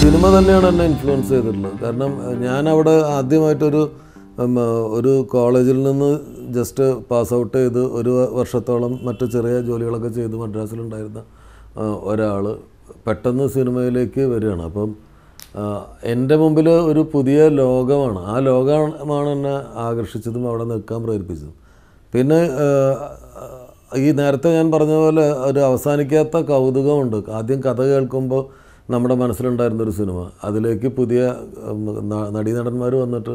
Cinema തന്നെയാണ് എന്നെ influence ചെയ്തിട്ടുള്ളത്. കാരണം ഞാൻ അവിടെ ആദ്യമായിട്ടൊരു കോളേജിൽ നിന്ന് ജസ്റ്റ് പാസ് ഔട്ട് ചെയ്ത് ഒരു വർഷത്തോളം മറ്റു ചെറിയ ജോലികളൊക്കെ ചെയ്ത് മദ്രാസിലുണ്ടായിരുന്ന ഒരാൾ പെട്ടെന്ന് സിനിമയിലേക്ക് വരികയാണ്. അപ്പം എൻ്റെ മുമ്പിൽ ഒരു പുതിയ ലോകമാണ്. ആ ലോകമാണ് എന്നെ ആകർഷിച്ചതും അവിടെ നിൽക്കാൻ പ്രേരിപ്പിച്ചതും. പിന്നെ ഈ നേരത്തെ ഞാൻ പറഞ്ഞ പോലെ ഒരു അവസാനിക്കാത്ത കൗതുകമുണ്ട്. ആദ്യം കഥ കേൾക്കുമ്പോൾ നമ്മുടെ മനസ്സിലുണ്ടായിരുന്നൊരു സിനിമ, അതിലേക്ക് പുതിയ നടീനടന്മാർ വന്നിട്ട്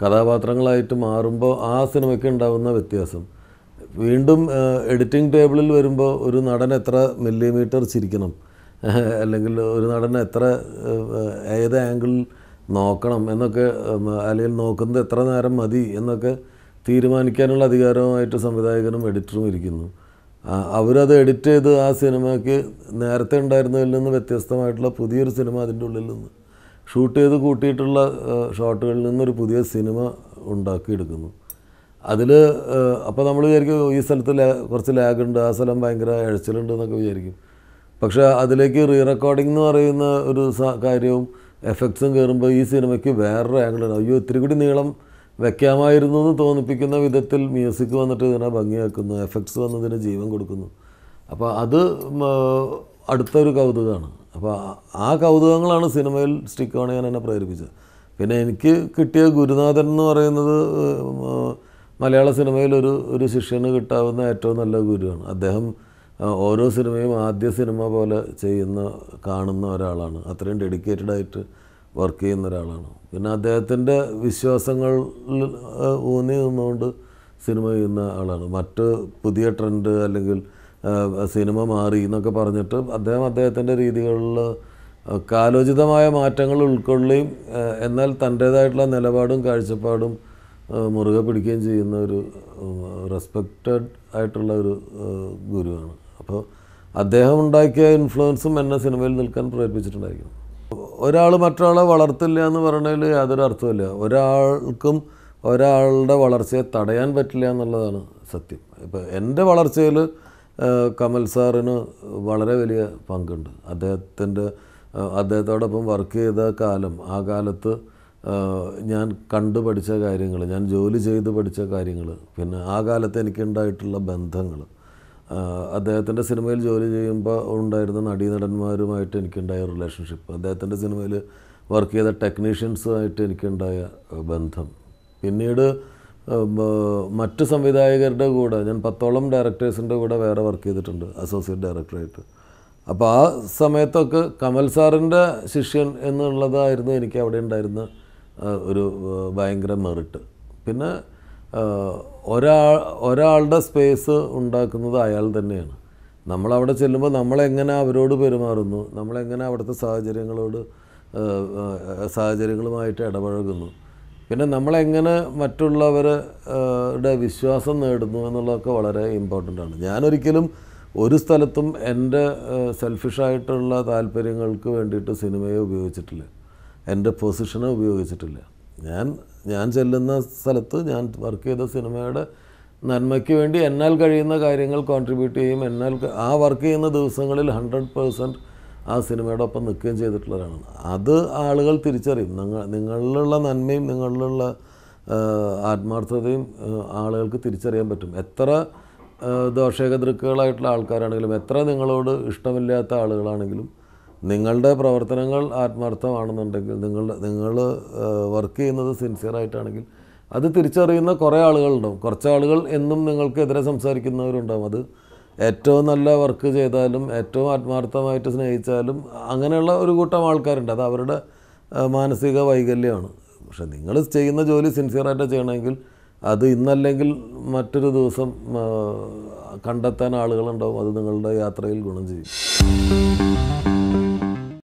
കഥാപാത്രങ്ങളായിട്ട് മാറുമ്പോൾ ആ സിനിമയ്ക്ക് ഉണ്ടാകുന്ന വ്യത്യാസം. വീണ്ടും എഡിറ്റിംഗ് ടേബിളിൽ വരുമ്പോൾ ഒരു നടൻ എത്ര മില്ലിമീറ്റർ ചിരിക്കണം, അല്ലെങ്കിൽ ഒരു നടൻ എത്ര ഏത് ആംഗിളിൽ നോക്കണം എന്നൊക്കെ, അല്ലെങ്കിൽ നോക്കുന്നത് എത്ര നേരം മതി എന്നൊക്കെ തീരുമാനിക്കാനുള്ള അധികാരവുമായിട്ട് സംവിധായകനും എഡിറ്ററും ഇരിക്കുന്നു. അവരത് എഡിറ്റ് ചെയ്ത് ആ സിനിമയ്ക്ക് നേരത്തെ ഉണ്ടായിരുന്നതിൽ നിന്ന് വ്യത്യസ്തമായിട്ടുള്ള പുതിയൊരു സിനിമ അതിൻ്റെ ഉള്ളിൽ നിന്ന് ഷൂട്ട് ചെയ്ത് കൂട്ടിയിട്ടുള്ള ഷോട്ടുകളിൽ നിന്നൊരു പുതിയ സിനിമ ഉണ്ടാക്കിയെടുക്കുന്നു. അതിൽ അപ്പോൾ നമ്മൾ വിചാരിക്കും ഈ സ്ഥലത്ത് കുറച്ച് ലാഗുണ്ട്, ആ സ്ഥലം ഭയങ്കര ഇഴച്ചിലുണ്ട് എന്നൊക്കെ വിചാരിക്കും. പക്ഷേ അതിലേക്ക് റീ റെക്കോർഡിംഗ് എന്ന് പറയുന്ന ഒരു കാര്യവും എഫക്ട്സും കയറുമ്പോൾ ഈ സിനിമയ്ക്ക് വേറൊരു ആംഗിളാണ്. അയ്യോ ഇത്തിരി കൂടി നീളം വെക്കാമായിരുന്നു എന്ന് തോന്നിപ്പിക്കുന്ന വിധത്തിൽ മ്യൂസിക് വന്നിട്ട് ഇതിനെ ഭംഗിയാക്കുന്നു, എഫക്ട്സ് വന്നതിന് ജീവൻ കൊടുക്കുന്നു. അപ്പോൾ അത് അടുത്തൊരു കൗതുകമാണ്. അപ്പോൾ ആ കൗതുകങ്ങളാണ് സിനിമയിൽ സ്റ്റിക്ക് ഓൺ ചെയ്യാൻ എന്നെ പ്രേരിപ്പിച്ചത്. പിന്നെ എനിക്ക് കിട്ടിയ ഗുരുനാഥൻ എന്ന് പറയുന്നത് മലയാള സിനിമയിൽ ഒരു ശിഷ്യന് കിട്ടാവുന്ന ഏറ്റവും നല്ല ഗുരുവാണ്. അദ്ദേഹം ഓരോ സിനിമയും ആദ്യ സിനിമ പോലെ കാണുന്ന ഒരാളാണ്. അത്രയും ഡെഡിക്കേറ്റഡായിട്ട് വർക്ക് ചെയ്യുന്ന ഒരാളാണ്. പിന്നെ അദ്ദേഹത്തിൻ്റെ വിശ്വാസങ്ങളിൽ ഊന്നി നിന്നുകൊണ്ട് സിനിമ ചെയ്യുന്ന ആളാണ്. മറ്റ് പുതിയ ട്രെൻഡ് അല്ലെങ്കിൽ സിനിമ മാറി എന്നൊക്കെ പറഞ്ഞിട്ട് അദ്ദേഹത്തിൻ്റെ രീതികളിൽ കാലോചിതമായ മാറ്റങ്ങൾ ഉൾക്കൊള്ളുകയും എന്നാൽ തൻ്റേതായിട്ടുള്ള നിലപാടും കാഴ്ചപ്പാടും മുറുകെ പിടിക്കുകയും ചെയ്യുന്ന ഒരു റെസ്പെക്റ്റഡ് ആയിട്ടുള്ള ഒരു ഗുരുവാണ്. അപ്പോൾ അദ്ദേഹം ഉണ്ടാക്കിയ ഇൻഫ്ലുവൻസും എന്നെ സിനിമയിൽ നിൽക്കാൻ പ്രേരിപ്പിച്ചിട്ടുണ്ടായിരിക്കും. ഒരാൾ മറ്റൊരാളെ വളർത്തില്ല എന്ന് പറയുന്നതിൽ യാതൊരു അർത്ഥമില്ല. ഒരാൾക്കും ഒരാളുടെ വളർച്ചയെ തടയാൻ പറ്റില്ല എന്നുള്ളതാണ് സത്യം. ഇപ്പോൾ എൻ്റെ വളർച്ചയിൽ കമൽ സാറിന് വളരെ വലിയ പങ്കുണ്ട്. അദ്ദേഹത്തോടൊപ്പം വർക്ക് ചെയ്ത കാലം, ആ കാലത്ത് ഞാൻ കണ്ടു പഠിച്ച കാര്യങ്ങൾ, ഞാൻ ജോലി ചെയ്ത് പഠിച്ച കാര്യങ്ങൾ, പിന്നെ ആ കാലത്ത് എനിക്കുണ്ടായിട്ടുള്ള ബന്ധങ്ങൾ, അദ്ദേഹത്തിൻ്റെ സിനിമയിൽ ജോലി ചെയ്യുമ്പോൾ ഉണ്ടായിരുന്ന നടീനടന്മാരുമായിട്ട് എനിക്കുണ്ടായ റിലേഷൻഷിപ്പ്, അദ്ദേഹത്തിൻ്റെ സിനിമയിൽ വർക്ക് ചെയ്ത ടെക്നീഷ്യൻസുമായിട്ട് എനിക്കുണ്ടായ ബന്ധം, പിന്നീട് മറ്റ് സംവിധായകരുടെ കൂടെ ഞാൻ 10ഓളം ഡയറക്ടേഴ്സിൻ്റെ കൂടെ വേറെ വർക്ക് ചെയ്തിട്ടുണ്ട് അസോസിയേറ്റ് ഡയറക്ടറായിട്ട്. അപ്പോൾ ആ സമയത്തൊക്കെ കമൽ സാറിൻ്റെ ശിഷ്യൻ എന്നുള്ളതായിരുന്നു എനിക്ക് അവിടെ ഉണ്ടായിരുന്ന ഒരു ഭയങ്കര മെറിറ്റ്. പിന്നെ ഒരാളുടെ സ്പേസ് ഉണ്ടാക്കുന്നത് അയാൾ തന്നെയാണ്. നമ്മളവിടെ ചെല്ലുമ്പോൾ നമ്മളെങ്ങനെ അവരോട് പെരുമാറുന്നു, നമ്മളെങ്ങനെ അവിടുത്തെ സാഹചര്യങ്ങളുമായിട്ട് ഇടപഴകുന്നു, പിന്നെ നമ്മളെങ്ങനെ മറ്റുള്ളവരുടെ വിശ്വാസം നേടുന്നു എന്നുള്ളതൊക്കെ വളരെ ഇമ്പോർട്ടൻ്റ് ആണ്. ഞാനൊരിക്കലും ഒരു സ്ഥലത്തും എൻ്റെ സെൽഫിഷായിട്ടുള്ള താല്പര്യങ്ങൾക്ക് വേണ്ടിയിട്ട് സിനിമയെ ഉപയോഗിച്ചിട്ടില്ല, എൻ്റെ പൊസിഷനെ ഉപയോഗിച്ചിട്ടില്ല. ഞാൻ ചെല്ലുന്ന സ്ഥലത്ത് ഞാൻ വർക്ക് ചെയ്ത സിനിമയുടെ നന്മയ്ക്ക് വേണ്ടി എന്നാൽ കഴിയുന്ന കാര്യങ്ങൾ കോൺട്രിബ്യൂട്ട് ചെയ്യും. ആ വർക്ക് ചെയ്യുന്ന ദിവസങ്ങളിൽ 100% ആ സിനിമയുടെ ഒപ്പം നിൽക്കുകയും ചെയ്തിട്ടുള്ളവരാണ്. അത് ആളുകൾ തിരിച്ചറിയും. നിങ്ങളിലുള്ള നന്മയും നിങ്ങളിലുള്ള ആത്മാർത്ഥതയും ആളുകൾക്ക് തിരിച്ചറിയാൻ പറ്റും. എത്ര ദോഷകദൃക്കുകളായിട്ടുള്ള ആൾക്കാരാണെങ്കിലും, എത്ര നിങ്ങളോട് ഇഷ്ടമില്ലാത്ത ആളുകളാണെങ്കിലും, നിങ്ങളുടെ പ്രവർത്തനങ്ങൾ ആത്മാർത്ഥമാണെന്നുണ്ടെങ്കിൽ, നിങ്ങൾ വർക്ക് ചെയ്യുന്നത് സിൻസിയറായിട്ടാണെങ്കിൽ അത് തിരിച്ചറിയുന്ന കുറേ ആളുകളുണ്ടാവും. കുറച്ച് ആളുകൾ എന്നും നിങ്ങൾക്കെതിരെ സംസാരിക്കുന്നവരുണ്ടാവും. അത് ഏറ്റവും നല്ല വർക്ക് ചെയ്താലും ഏറ്റവും ആത്മാർത്ഥമായിട്ട് സ്നേഹിച്ചാലും അങ്ങനെയുള്ള ഒരു കൂട്ടം ആൾക്കാരുണ്ട്. അത് അവരുടെ മാനസിക വൈകല്യമാണ്. പക്ഷെ നിങ്ങൾ ചെയ്യുന്ന ജോലി സിൻസിയറായിട്ട് ചെയ്യണമെങ്കിൽ അത് ഇന്നല്ലെങ്കിൽ മറ്റൊരു ദിവസം കണ്ടെത്താൻ ആളുകളുണ്ടാവും. അത് നിങ്ങളുടെ യാത്രയിൽ ഗുണം ചെയ്യും.